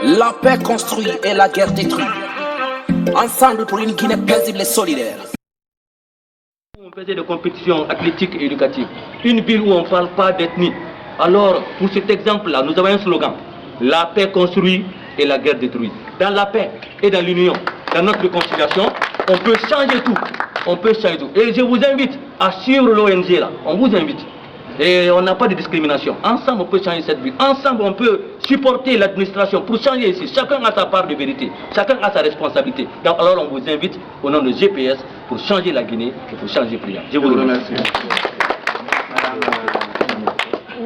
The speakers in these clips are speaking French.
La paix construit et la guerre détruit. Ensemble pour une Guinée paisible et solidaire. On faisait des compétitions athlétiques et éducatives. Une ville où on ne parle pas d'ethnie. Alors, pour cet exemple-là, nous avons un slogan. La paix construit et la guerre détruit. Dans la paix et dans l'union, dans notre réconciliation, on peut changer tout. On peut changer tout. Et je vous invite à suivre l'ONG là. On vous invite. Et on n'a pas de discrimination. Ensemble, on peut changer cette ville. Ensemble, on peut supporter l'administration pour changer ici. Chacun a sa part de vérité. Chacun a sa responsabilité. Donc, alors, on vous invite au nom de GPS pour changer la Guinée et pour changer Priya. Je vous remercie.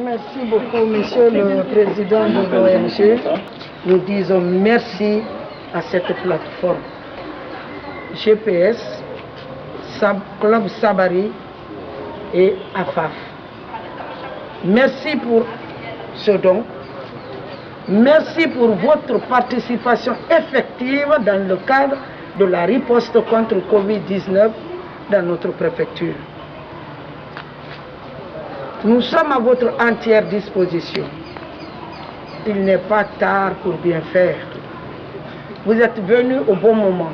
Merci beaucoup, Monsieur le Président de l'ONG. Nous disons merci à cette plateforme. GPS, Club Sabari et AFAF. Merci pour ce don. Merci pour votre participation effective dans le cadre de la riposte contre le Covid-19 dans notre préfecture. Nous sommes à votre entière disposition. Il n'est pas tard pour bien faire. Vous êtes venus au bon moment.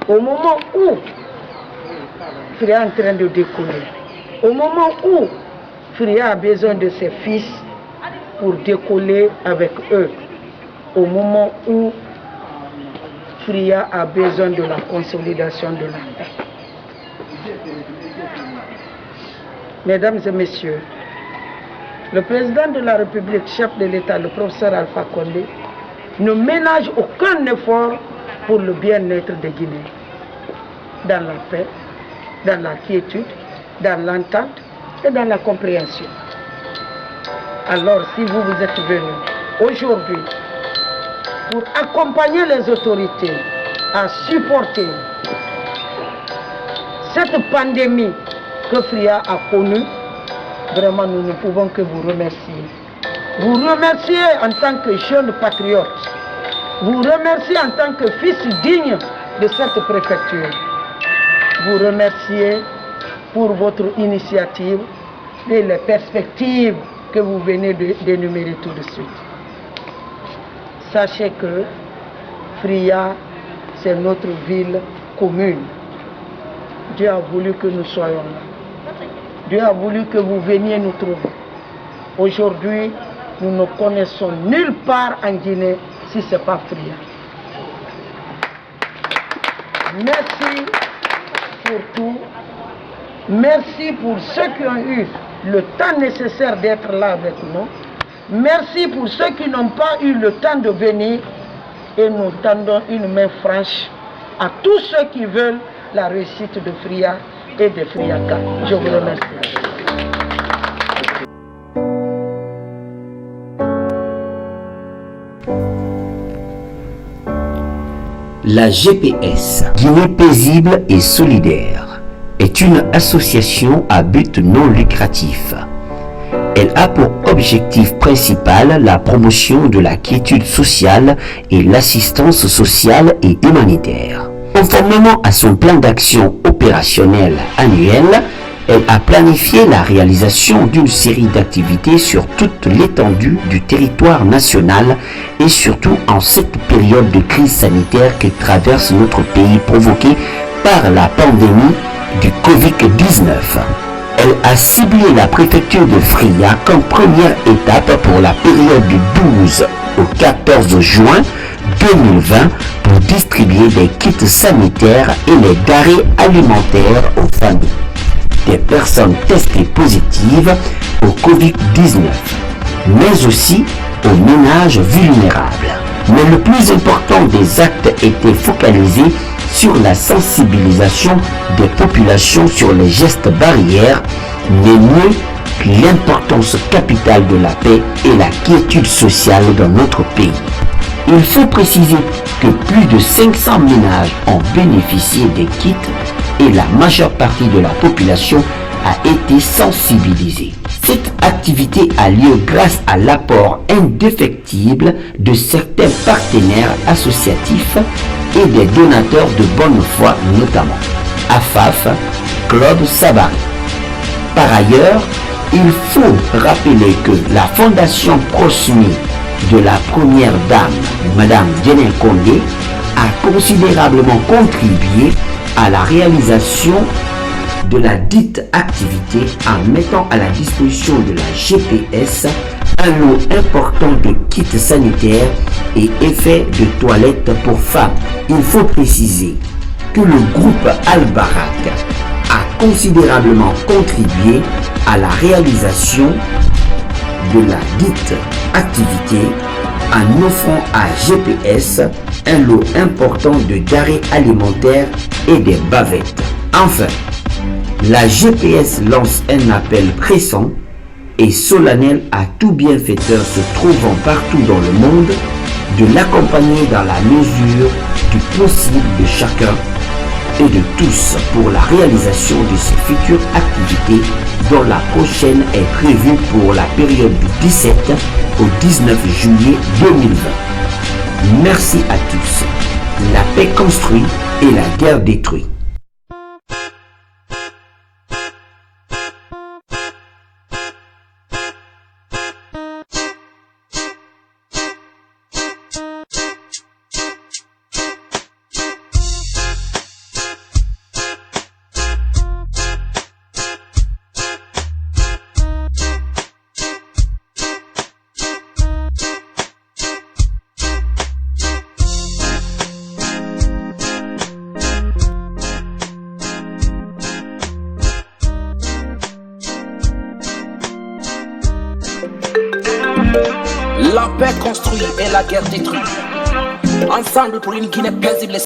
Au moment où Fria est en train de décoller. Au moment où Fria a besoin de ses fils pour décoller avec eux. Au moment où Fria a besoin de la consolidation de la paix. Mesdames et messieurs, le président de la République, chef de l'État, le professeur Alpha Condé, ne ménage aucun effort pour le bien-être des Guinéens. Dans la paix, dans la quiétude, dans l'entente et dans la compréhension. Alors, si vous êtes venus aujourd'hui pour accompagner les autorités à supporter cette pandémie que Fria a connue, vraiment nous ne pouvons que vous remercier. Vous remercier en tant que jeune patriote. Vous remercier en tant que fils digne de cette préfecture. Vous remercier pour votre initiative et les perspectives que vous venez d'énumérer tout de suite. Sachez que Fria, c'est notre ville commune. Dieu a voulu que nous soyons là. Dieu a voulu que vous veniez nous trouver. Aujourd'hui, nous ne connaissons nulle part en Guinée si ce n'est pas Fria. Merci pour tout. Merci pour ceux qui ont eu le temps nécessaire d'être là avec nous. Merci pour ceux qui n'ont pas eu le temps de venir. Et nous tendons une main franche à tous ceux qui veulent la réussite de Fria et de Friaka. Je vous remercie. La GPS, Guinée paisible et solidaire, est une association à but non lucratif. Elle a pour objectif principal la promotion de la quiétude sociale et l'assistance sociale et humanitaire. Conformément à son plan d'action opérationnel annuel, elle a planifié la réalisation d'une série d'activités sur toute l'étendue du territoire national et surtout en cette période de crise sanitaire que traverse notre pays provoquée par la pandémie du Covid-19. Elle a ciblé la préfecture de Fria comme première étape pour la période du 12 au 14 juin 2020 pour distribuer des kits sanitaires et les denrées alimentaires aux familles des personnes testées positives au Covid-19, mais aussi aux ménages vulnérables. Mais le plus important des actes était focalisé sur la sensibilisation des populations sur les gestes barrières, mais mieux que l'importance capitale de la paix et la quiétude sociale dans notre pays. Il faut préciser que plus de 500 ménages ont bénéficié des kits et la majeure partie de la population a été sensibilisée. Cette activité a lieu grâce à l'apport indéfectible de certains partenaires associatifs et des donateurs de bonne foi, notamment AFAF, Club Sabari. Par ailleurs, il faut rappeler que la Fondation Prosmi de la première dame, Madame Djenel Kondé, a considérablement contribué à la réalisation de la dite activité en mettant à la disposition de la GPS un lot important de kits sanitaires et effets de toilette pour femmes. Il faut préciser que le groupe Al-Barak a considérablement contribué à la réalisation de la dite activité en offrant à GPS un lot important de denrées alimentaires et des bavettes. Enfin, la GPS lance un appel pressant et solennel à tout bienfaiteur se trouvant partout dans le monde de l'accompagner dans la mesure du possible de chacun et de tous pour la réalisation de ces futures activités dont la prochaine est prévue pour la période du 17 au 19 juillet 2020. Merci à tous. La paix construit et la guerre détruit. La paix construit et la guerre détruit. Ensemble pour une Guinée paisible.